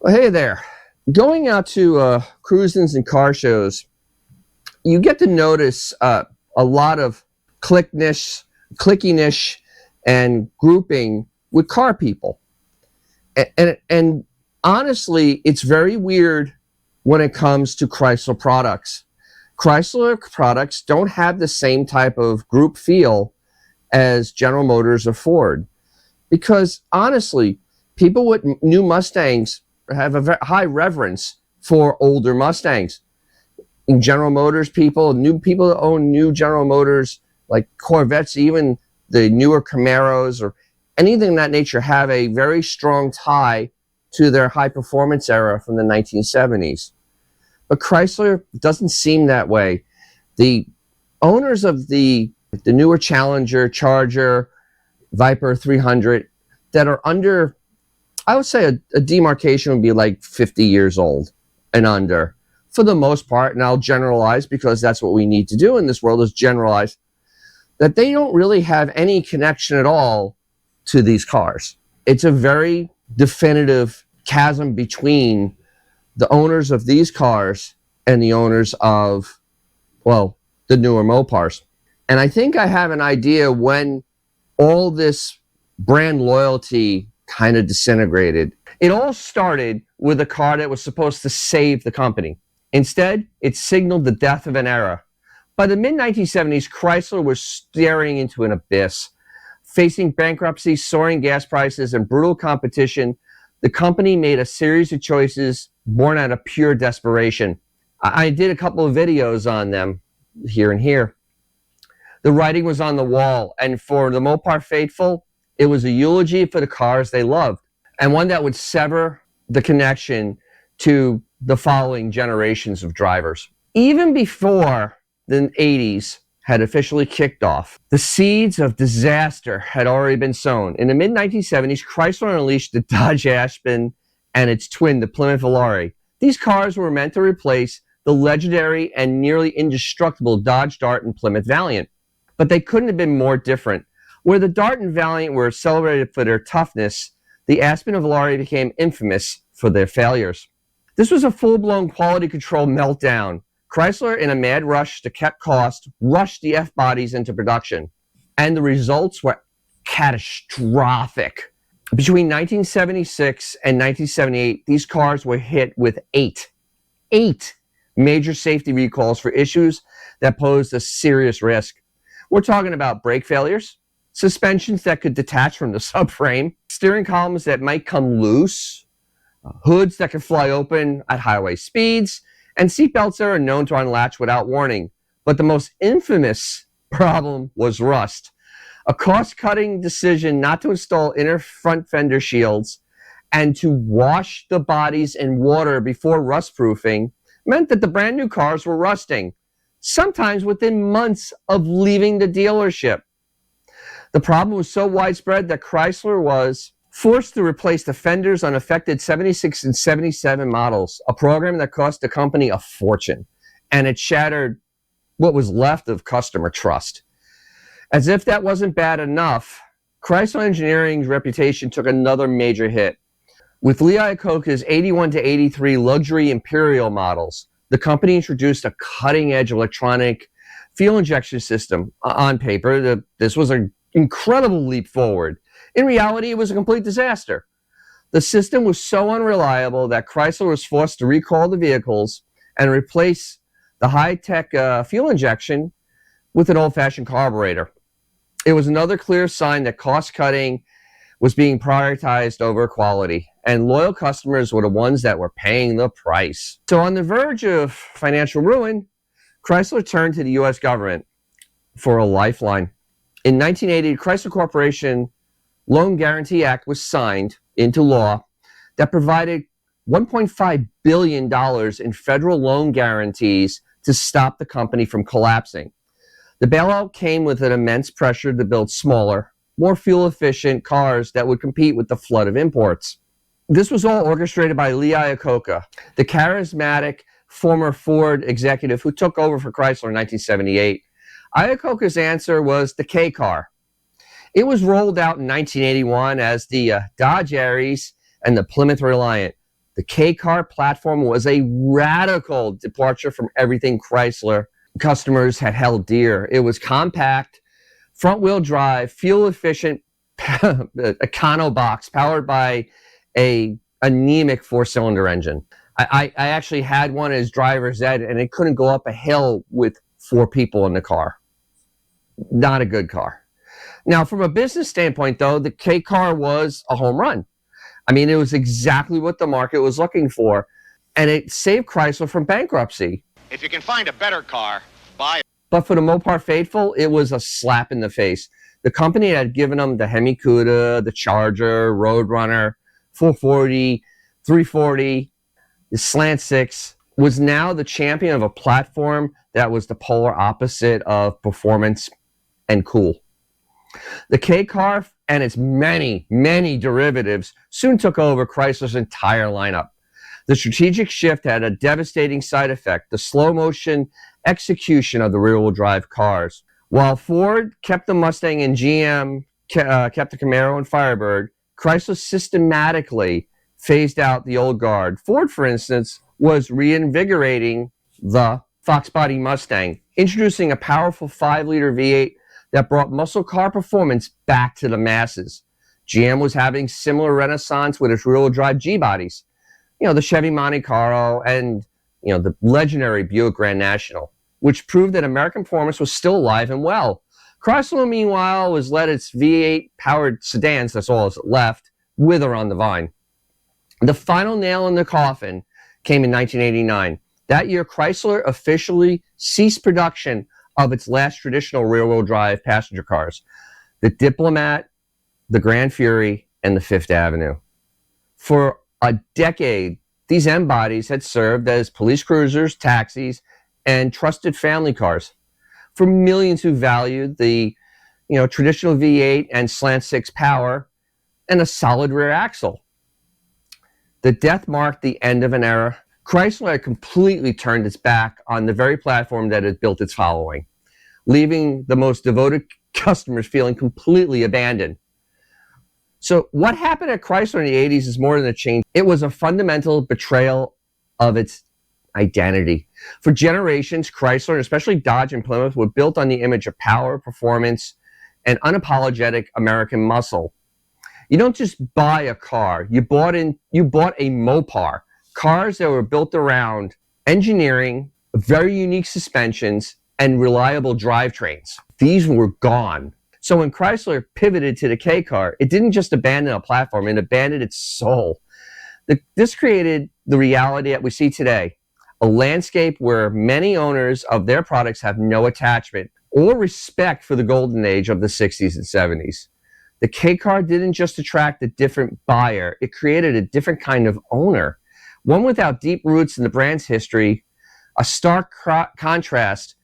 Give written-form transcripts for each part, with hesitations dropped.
Well, hey there. Going out to cruisings and car shows, you get to notice a lot of clickiness, and grouping with car people. And honestly, it's very weird when it comes to Chrysler products. Chrysler products don't have the same type of group feel as General Motors or Ford. Because honestly, people with new Mustangs have a very high reverence for older Mustangs. In General Motors, new people that own new General Motors, like Corvettes, even the newer Camaros or anything of that nature, have a very strong tie to their high performance era from the 1970s. But Chrysler doesn't seem that way. The owners of the newer Challenger, Charger, Viper 300 that are under, I would say a demarcation would be like 50 years old and under, for the most part, and I'll generalize because that's what we need to do in this world, is generalize, that they don't really have any connection at all to these cars. It's a very definitive chasm between the owners of these cars and the owners of, well, the newer Mopars. And I think I have an idea when all this brand loyalty kind of disintegrated. It all started with a car that was supposed to save the company. Instead, it signaled the death of an era. By the mid-1970s, Chrysler was staring into an abyss. Facing bankruptcy, soaring gas prices, and brutal competition, the company made a series of choices born out of pure desperation. I did a couple of videos on them here and here. The writing was on the wall, and for the Mopar faithful, it was a eulogy for the cars they loved, and one that would sever the connection to the following generations of drivers. Even before the 80s had officially kicked off, the seeds of disaster had already been sown. In the mid-1970s, Chrysler unleashed the Dodge Aspen and its twin, the Plymouth Valkyrie. These cars were meant to replace the legendary and nearly indestructible Dodge Dart and Plymouth Valiant. But they couldn't have been more different. Where the Dart and Valiant were celebrated for their toughness, the Aspen and Valkyrie became infamous for their failures. This was a full-blown quality control meltdown. Chrysler, in a mad rush to cut costs, rushed the F-bodies into production, and the results were catastrophic. Between 1976 and 1978, these cars were hit with eight major safety recalls for issues that posed a serious risk. We're talking about brake failures, suspensions that could detach from the subframe, steering columns that might come loose, hoods that could fly open at highway speeds, and seatbelts that are known to unlatch without warning. But the most infamous problem was rust. A cost-cutting decision not to install inner front fender shields and to wash the bodies in water before rust-proofing meant that the brand new cars were rusting, sometimes within months of leaving the dealership. The problem was so widespread that Chrysler was forced to replace the fenders on affected 76 and 77 models, a program that cost the company a fortune, and it shattered what was left of customer trust. As if that wasn't bad enough, Chrysler Engineering's reputation took another major hit. With Lee Iacocca's 81 to 83 luxury Imperial models, the company introduced a cutting-edge electronic fuel injection system. On paper, this was an incredible leap forward. In reality, it was a complete disaster. The system was so unreliable that Chrysler was forced to recall the vehicles and replace the high-tech fuel injection with an old-fashioned carburetor. It was another clear sign that cost-cutting was being prioritized over quality, and loyal customers were the ones that were paying the price. So on the verge of financial ruin, Chrysler turned to the U.S. government for a lifeline. In 1980, the Chrysler Corporation Loan Guarantee Act was signed into law that provided $1.5 billion in federal loan guarantees to stop the company from collapsing. The bailout came with an immense pressure to build smaller, more fuel-efficient cars that would compete with the flood of imports. This was all orchestrated by Lee Iacocca, the charismatic former Ford executive who took over for Chrysler in 1978. Iacocca's answer was the K car. It was rolled out in 1981 as the Dodge Aries and the Plymouth Reliant. The K-car platform was a radical departure from everything Chrysler customers had held dear. It was compact, front-wheel drive, fuel-efficient econo box powered by a anemic four-cylinder engine. I actually had one as driver's ed, and it couldn't go up a hill with 4 people in the car. Not a good car. Now, from a business standpoint, though, the K-car was a home run. I mean, it was exactly what the market was looking for, and it saved Chrysler from bankruptcy. If you can find a better car, buy it. But for the Mopar faithful, it was a slap in the face. The company had given them the Hemi Cuda, the Charger, Roadrunner, 440, 340, the Slant 6, was now the champion of a platform that was the polar opposite of performance and cool. The K-car and its many, many derivatives soon took over Chrysler's entire lineup. The strategic shift had a devastating side effect: the slow motion execution of the rear-wheel drive cars. While Ford kept the Mustang and GM kept the Camaro and Firebird, Chrysler systematically phased out the old guard. Ford, for instance, was reinvigorating the Fox Body Mustang, introducing a powerful 5-liter V8 that brought muscle car performance back to the masses. GM was having similar renaissance with its rear-wheel drive G-bodies. The Chevy Monte Carlo and, the legendary Buick Grand National, which proved that American performance was still alive and well. Chrysler, meanwhile, was let its V8-powered sedans, that's all that's left, wither on the vine. The final nail in the coffin came in 1989. That year, Chrysler officially ceased production of its last traditional rear-wheel drive passenger cars, the Diplomat, the Grand Fury, and the Fifth Avenue. For a decade, these M-bodies had served as police cruisers, taxis, and trusted family cars for millions who valued the traditional V8 and Slant 6 power and a solid rear axle. The death marked the end of an era. Chrysler had completely turned its back on the very platform that had built its following, leaving the most devoted customers feeling completely abandoned. So what happened at Chrysler in the 80s is more than a change. It was a fundamental betrayal of its identity. For generations, Chrysler, and especially Dodge and Plymouth, were built on the image of power, performance, and unapologetic American muscle. You don't just buy a car. You bought a Mopar. Cars that were built around engineering, very unique suspensions, and reliable drivetrains. These were gone. So when Chrysler pivoted to the K-car, it didn't just abandon a platform, it abandoned its soul. This created the reality that we see today, a landscape where many owners of their products have no attachment or respect for the golden age of the 60s and 70s. The K-car didn't just attract a different buyer, it created a different kind of owner, one without deep roots in the brand's history, a stark contrast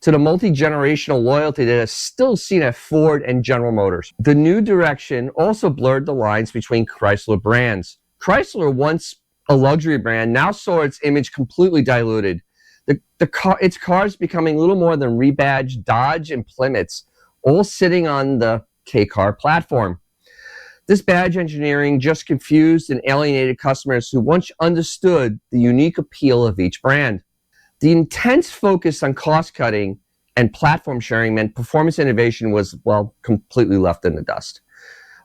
to the multi-generational loyalty that is still seen at Ford and General Motors. The new direction also blurred the lines between Chrysler brands. Chrysler, once a luxury brand, now saw its image completely diluted. Its cars becoming little more than rebadged Dodge and Plymouths, all sitting on the K-car platform. This badge engineering just confused and alienated customers who once understood the unique appeal of each brand. The intense focus on cost-cutting and platform sharing meant performance innovation was, completely left in the dust.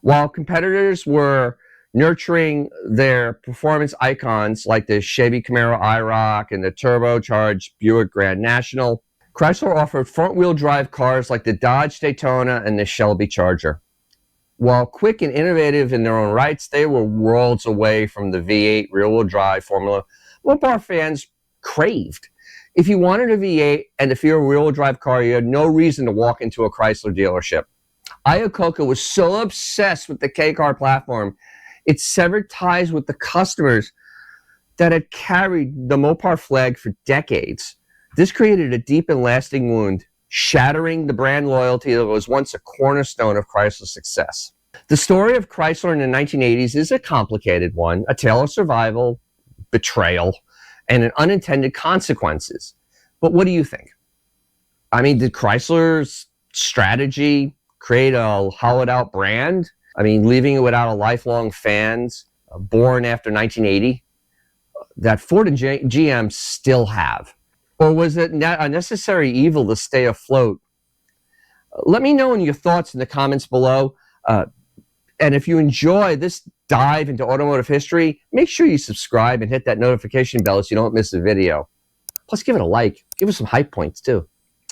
While competitors were nurturing their performance icons like the Chevy Camaro IROC and the turbocharged Buick Grand National, Chrysler offered front-wheel drive cars like the Dodge Daytona and the Shelby Charger. While quick and innovative in their own rights, they were worlds away from the V8 rear-wheel drive formula Mopar fans craved. If you wanted a V8 and if you're a rear-wheel drive car, you had no reason to walk into a Chrysler dealership. Iacocca was so obsessed with the K-car platform, it severed ties with the customers that had carried the Mopar flag for decades. This created a deep and lasting wound, shattering the brand loyalty that was once a cornerstone of Chrysler's success. The story of Chrysler in the 1980s is a complicated one, a tale of survival, betrayal, and an unintended consequences. But what do you think? I mean, did Chrysler's strategy create a hollowed-out brand? I mean, leaving it without a lifelong fans born after 1980? that Ford and GM still have? Or was it a necessary evil to stay afloat? Let me know in your thoughts in the comments below. And if you enjoy this dive into automotive history, make sure you subscribe and hit that notification bell so you don't miss a video. Plus, give it a like. Give us some hype points, too.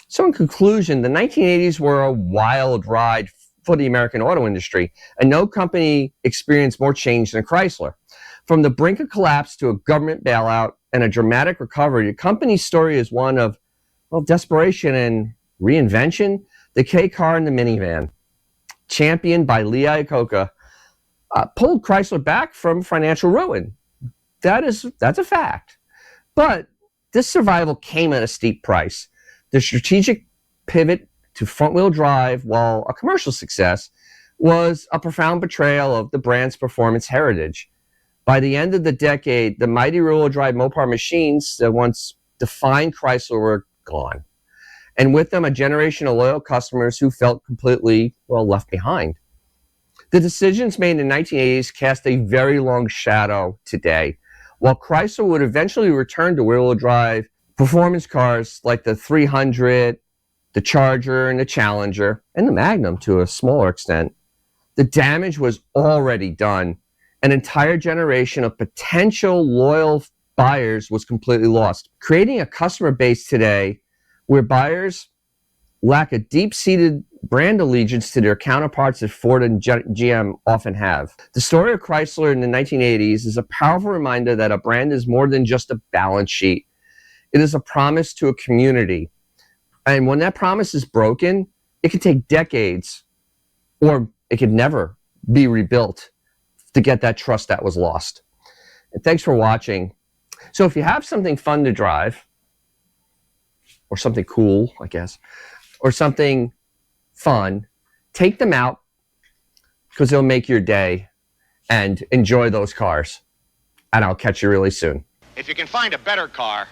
So in conclusion, the 1980s were a wild ride for the American auto industry, and no company experienced more change than Chrysler. From the brink of collapse to a government bailout and a dramatic recovery, the company's story is one of, well, desperation and reinvention. The K car and the minivan, championed by Lee Iacocca, pulled Chrysler back from financial ruin. That's a fact. But this survival came at a steep price. The strategic pivot to front-wheel drive, while a commercial success, was a profound betrayal of the brand's performance heritage. By the end of the decade, the mighty rear-wheel drive Mopar machines that once defined Chrysler were gone. And with them, a generation of loyal customers who felt completely, well, left behind. The decisions made in the 1980s cast a very long shadow today. While Chrysler would eventually return to rear-wheel drive performance cars like the 300, the Charger, and the Challenger, and the Magnum to a smaller extent, the damage was already done. An entire generation of potential loyal buyers was completely lost, creating a customer base today where buyers lack a deep-seated brand allegiance to their counterparts that Ford and GM often have. The story of Chrysler in the 1980s is a powerful reminder that a brand is more than just a balance sheet. It is a promise to a community. And when that promise is broken, it can take decades, or it could never be rebuilt to get that trust that was lost. And thanks for watching. So if you have something fun to drive, or something cool, I guess, or something fun, take them out because they'll make your day, and enjoy those cars. And I'll catch you really soon. If you can find a better car,